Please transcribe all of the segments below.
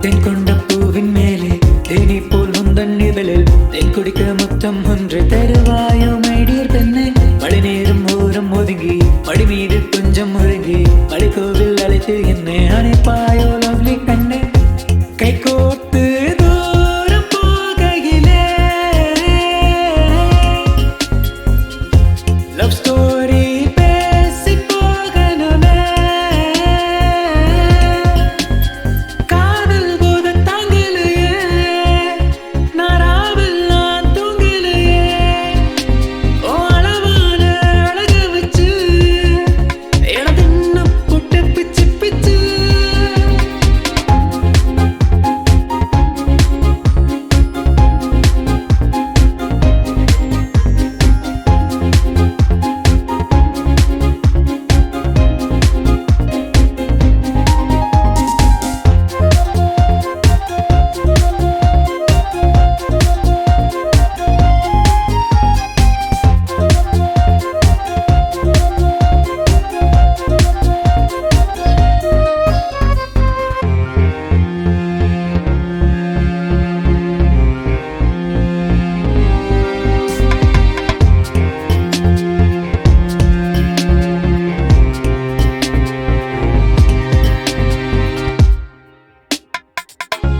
தென் கொண்ட பூவின் மேலே தேனி போல் முந்தன் நிழலில் தென் குடிக்க முத்தம் ஒன்று தருவாயோ மைடியர் பெண்ணே மழை நேரம் ஓரம் ஒதுங்கி மடி மீது கொஞ்சம் ஒருங்கி மலைக்கோவில் அழைத்து என்னை அணைப்பாயோ லவ்லி கண்ணே கை கோர்த்து தூரம் போகையிலே லவ் ஸ்டோரி பேசி போகணுமே காதல் போத தாங்கலையே நாராவில் நான் தூங்கலையே ஓ அளவான அழக வச்சு எனது இன்னும் புட்டு பிச்சு பிச்சு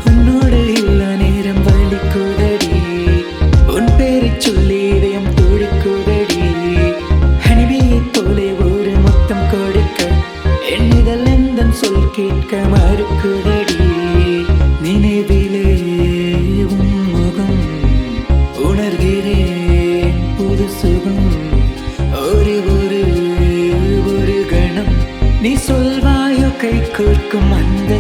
உன்னோடு இல்ல நேரம் வலிக்குதடி உன் பேரைச் சொல்லி இதயம் துடிக்குதடி ஹனிபியைப் போலே ஒரு முத்தம் கொடுக்க என் இதழ் எந்தன் சொல் கேட்க மறுக்குதடி நினைவிலே உன் முகம் உணர்கிறேன் புது சுகம் ஒரு ஒரு ஒரு கணம் நீ சொல்வாயோ கை கோர்க்கும் அந்த